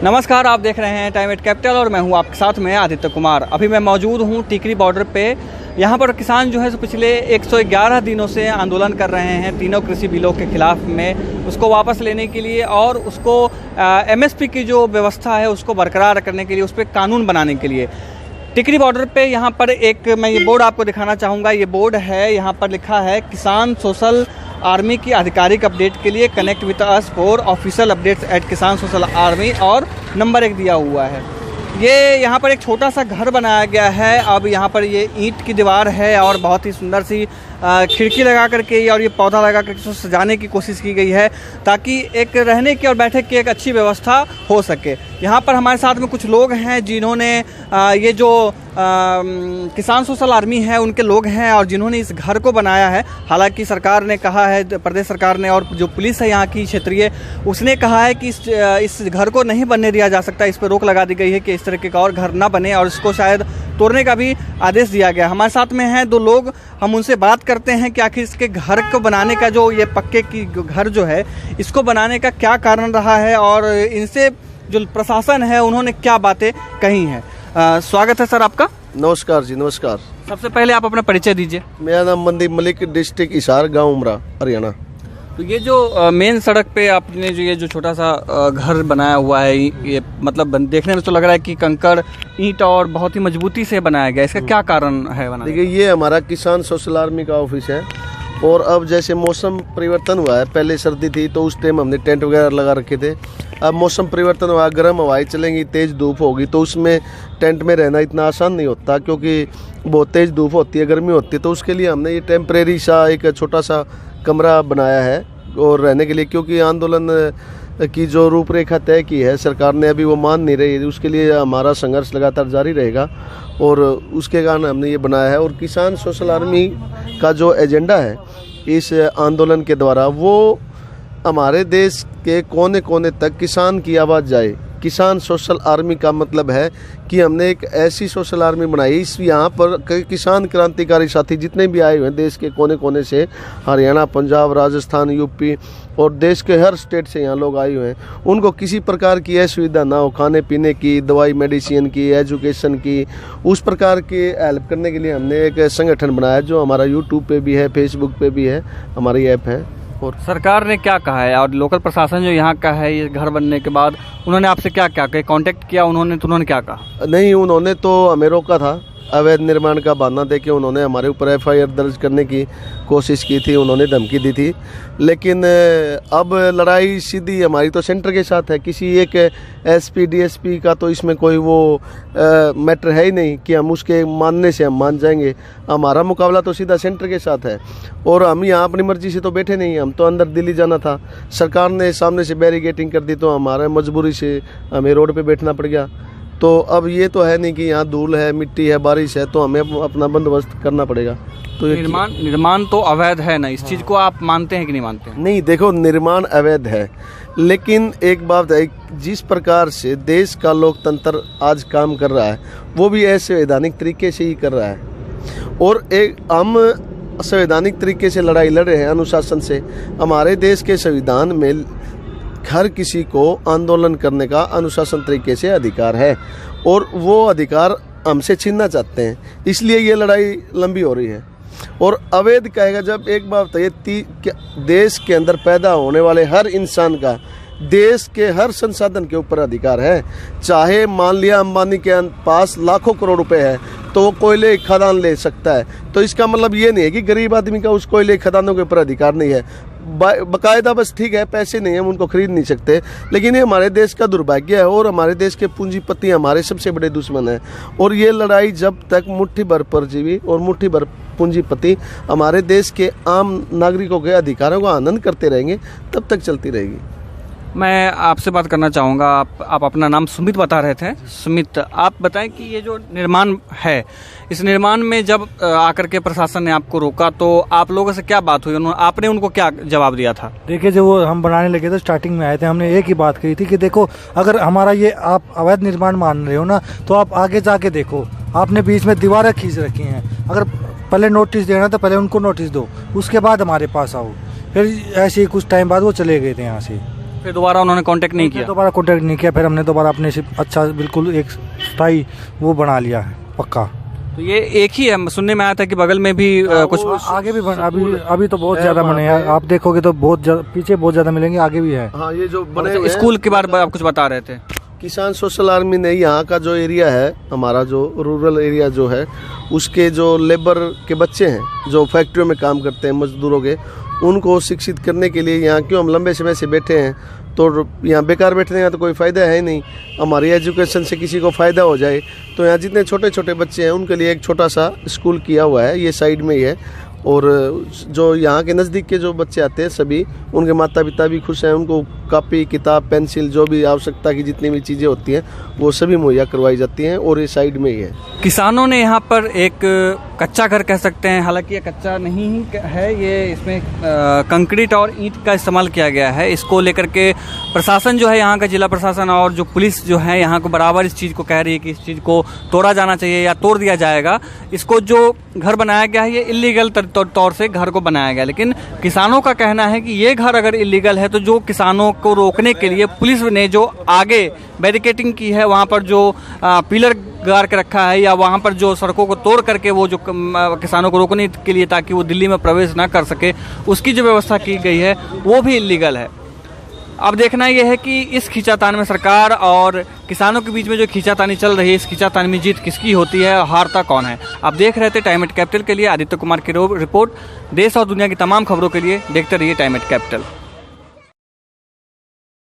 नमस्कार, आप देख रहे हैं टाइम एट कैपिटल और मैं हूं आपके साथ में आदित्य कुमार। अभी मैं मौजूद हूं टिकरी बॉर्डर पे। यहां पर किसान जो है सो पिछले 111 दिनों से आंदोलन कर रहे हैं तीनों कृषि बिलों के खिलाफ में, उसको वापस लेने के लिए और उसको एमएसपी की जो व्यवस्था है उसको बरकरार करने के लिए, उस पर कानून बनाने के लिए। टिकरी बॉर्डर पे यहाँ पर एक मैं ये बोर्ड आपको दिखाना चाहूँगा। ये बोर्ड है, यहाँ पर लिखा है किसान सोशल आर्मी की आधिकारिक अपडेट के लिए connect with us for official updates at Kisan social army, और नंबर 1 दिया हुआ है। ये यहाँ पर एक छोटा सा घर बनाया गया है। अब यहाँ पर ये ईंट की दीवार है और बहुत ही सुंदर सी खिड़की लगा करके और ये पौधा लगा करके उसको सजाने की कोशिश की गई है ताकि एक रहने की और बैठक की एक अच्छी व्यवस्था हो सके। यहाँ पर हमारे साथ में कुछ लोग हैं जिन्होंने ये जो किसान सोशल आर्मी है उनके लोग हैं और जिन्होंने इस घर को बनाया है। हालांकि सरकार ने कहा है, प्रदेश सरकार ने और जो पुलिस है यहाँ की क्षेत्रीय, उसने कहा है कि इस घर को नहीं बनने दिया जा सकता। इस पर रोक लगा दी गई है कि इस तरह का और घर ना बने और इसको शायद तोड़ने का भी आदेश दिया गया। हमारे साथ में हैं 2 लोग, हम उनसे बात करते हैं कि आखिर इसके घर को बनाने का जो ये पक्के की घर जो है इसको बनाने का क्या कारण रहा है और इनसे जो प्रशासन है उन्होंने क्या बातें कही हैं। स्वागत है सर आपका। नमस्कार जी, नमस्कार। सबसे पहले आप अपना परिचय दीजिए। मेरा नाम मनदीप मलिक, डिस्ट्रिक्ट हिसार, गांव उमरा, हरियाणा। तो ये जो मेन सड़क पे आपने जो ये जो छोटा सा घर बनाया हुआ है, ये मतलब देखने में तो लग रहा है कि कंकड़ ईंट और बहुत ही मजबूती से बनाया गया, इसका क्या कारण है बनाने? देखिए, ये हमारा किसान सोशल आर्मी का ऑफिस है और अब जैसे मौसम परिवर्तन हुआ है, पहले सर्दी थी तो उस टाइम हमने टेंट वगैरह लगा रखे थे। अब मौसम परिवर्तन हुआ, गर्म हवाएं चलेंगी, तेज़ धूप होगी तो उसमें टेंट में रहना इतना आसान नहीं होता क्योंकि बहुत तेज़ धूप होती है, गर्मी होती है। तो उसके लिए हमने ये टेम्परेरी सा एक छोटा सा कमरा बनाया है और रहने के लिए, क्योंकि आंदोलन की जो रूपरेखा तय की है सरकार ने, अभी वो मान नहीं रही। उसके लिए हमारा संघर्ष लगातार जारी रहेगा और उसके कारण हमने ये बनाया है। और किसान सोशल आर्मी का जो एजेंडा है इस आंदोलन के द्वारा, वो हमारे देश के कोने कोने तक किसान की आवाज़ जाए। किसान सोशल आर्मी का मतलब है कि हमने एक ऐसी सोशल आर्मी बनाई, इस यहाँ पर किसान क्रांतिकारी साथी जितने भी आए हुए हैं देश के कोने कोने से, हरियाणा, पंजाब, राजस्थान, यूपी और देश के हर स्टेट से यहाँ लोग आए हुए हैं, उनको किसी प्रकार की असुविधा ना हो, खाने पीने की, दवाई मेडिसिन की, एजुकेशन की, उस प्रकार की हेल्प करने के लिए हमने एक संगठन बनाया जो हमारा यूट्यूब पे भी है, फेसबुक पे भी है, हमारी ऐप है। और सरकार ने क्या कहा है और लोकल प्रशासन जो यहाँ का है, ये घर बनने के बाद उन्होंने आपसे क्या क्या कांटेक्ट किया? उन्होंने क्या कहा? नहीं, उन्होंने तो हमें रोका था। अवैध निर्माण का बहाना देके उन्होंने हमारे ऊपर एफआईआर दर्ज करने की कोशिश की थी, उन्होंने धमकी दी थी। लेकिन अब लड़ाई सीधी हमारी तो सेंटर के साथ है। किसी एक एसपी डीएसपी का तो इसमें कोई वो मैटर है ही नहीं कि हम उसके मानने से हम मान जाएंगे। हमारा मुकाबला तो सीधा सेंटर के साथ है और हम यहाँ अपनी मर्जी से तो बैठे नहीं, हम तो अंदर दिल्ली जाना था। सरकार ने सामने से बैरिकेटिंग कर दी तो हमारा मजबूरी से हमें रोड पे बैठना पड़ गया। तो अब ये तो है नहीं कि यहाँ धूल है, मिट्टी है, बारिश है, तो हमें अपना बंदोबस्त करना पड़ेगा। तो निर्माण तो अवैध है ना, इस चीज़ को आप मानते हैं कि नहीं मानते हैं? नहीं, देखो, निर्माण अवैध है, लेकिन एक बात है, जिस प्रकार से देश का लोकतंत्र आज काम कर रहा है वो भी असंवैधानिक तरीके से ही कर रहा है। और एक हम संवैधानिक तरीके से लड़ाई लड़ रहे हैं अनुशासन से। हमारे देश के संविधान में हर किसी को आंदोलन करने का अनुशासन तरीके से अधिकार है और वो अधिकार हमसे छीनना चाहते हैं, इसलिए ये लड़ाई लंबी हो रही है। और अवैध कहेगा जब, एक बात ये देश के अंदर पैदा होने वाले हर इंसान का देश के हर संसाधन के ऊपर अधिकार है। चाहे मान लिया अंबानी के पास लाखों करोड़ रुपए है तो वो कोयले खदान ले सकता है, तो इसका मतलब ये नहीं है कि गरीब आदमी का उस कोयले खदानों के ऊपर अधिकार नहीं है। बाकायदा बस ठीक है, पैसे नहीं है, हम उनको खरीद नहीं सकते, लेकिन ये हमारे देश का दुर्भाग्य है और हमारे देश के पूंजीपति हमारे सबसे बड़े दुश्मन हैं। और ये लड़ाई जब तक मुट्ठी भर परजीवी और मुट्ठी भर पूंजीपति हमारे देश के आम नागरिकों के अधिकारों का आनंद करते रहेंगे तब तक चलती रहेगी। मैं आपसे बात करना चाहूँगा, आप अपना नाम सुमित बता रहे थे। सुमित, आप बताएं कि ये जो निर्माण है, इस निर्माण में जब आकर के प्रशासन ने आपको रोका तो आप लोगों से क्या बात हुई, आपने उनको क्या जवाब दिया था? देखिए, जब वो हम बनाने लगे थे, स्टार्टिंग में आए थे, हमने एक ही बात कही थी कि देखो, अगर हमारा ये आप अवैध निर्माण मान रहे हो ना, तो आप आगे जाके देखो, आपने बीच में दीवारें खींच रखी हैं। अगर पहले नोटिस देना तो पहले उनको नोटिस दो, उसके बाद हमारे पास आओ। फिर ऐसे ही कुछ टाइम बाद वो चले गए थे यहाँ से। फिर दोबारा उन्होंने कांटेक्ट नहीं किया? दोबारा कांटेक्ट नहीं किया, फिर हमने दोबारा अपने से अच्छा बिल्कुल एक स्थायी वो बना लिया है पक्का। तो ये एक ही है? सुनने में आया था कि बगल में भी कुछ आगे भी अभी तो बहुत ज्यादा बने हैं, आप देखोगे तो बहुत पीछे बहुत ज्यादा मिलेंगे, आगे भी है। हाँ, ये जो बने हुए स्कूल के बारे में आप कुछ बता रहे थे। किसान सोशल आर्मी ने यहाँ का जो एरिया है, हमारा जो रूरल एरिया जो है, उसके जो लेबर के बच्चे हैं जो फैक्ट्रियों में काम करते हैं मजदूरों के, उनको शिक्षित करने के लिए यहाँ क्यों हम लंबे समय से बैठे हैं, तो यहाँ बेकार बैठने का तो कोई फ़ायदा है ही नहीं। हमारी एजुकेशन से किसी को फ़ायदा हो जाए तो यहाँ जितने छोटे छोटे बच्चे हैं उनके लिए एक छोटा सा स्कूल किया हुआ है, ये साइड में ही है। और जो यहाँ के नज़दीक के जो बच्चे आते हैं सभी, उनके माता पिता भी खुश हैं, उनको कॉपी किताब पेंसिल जो भी आवश्यकता की जितनी भी चीज़ें होती हैं वो सभी मुहैया करवाई जाती हैं, और ये साइड में ही है। किसानों ने यहाँ पर एक कच्चा घर कह सकते हैं, हालांकि ये कच्चा नहीं है, ये इसमें कंक्रीट और ईंट का इस्तेमाल किया गया है। इसको लेकर के प्रशासन जो है, यहाँ का जिला प्रशासन और जो पुलिस जो है यहाँ को बराबर इस चीज़ को कह रही है कि इस चीज़ को तोड़ा जाना चाहिए या तोड़ दिया जाएगा। इसको जो घर बनाया गया है ये इलीगल तौर से घर को बनाया गया, लेकिन किसानों का कहना है कि ये घर अगर इलीगल है तो जो किसानों को रोकने के लिए पुलिस ने जो आगे बैरिकेटिंग की है, वहाँ पर जो पिलर गाड़ के रखा है, या वहाँ पर जो सड़कों को तोड़ करके वो जो किसानों को रोकने के लिए ताकि वो दिल्ली में प्रवेश ना कर सके, उसकी जो व्यवस्था की गई है वो भी इलीगल है। अब देखना यह है कि इस खींचातान में सरकार और किसानों के बीच में जो खींचातानी चल रही है, इस खींचातानी में जीत किसकी होती है, हारता कौन है। आप देख रहे थे टाइम एट कैपिटल के लिए आदित्य कुमार की रिपोर्ट। देश और दुनिया की तमाम खबरों के लिए देखते रहिए टाइम एट कैपिटल।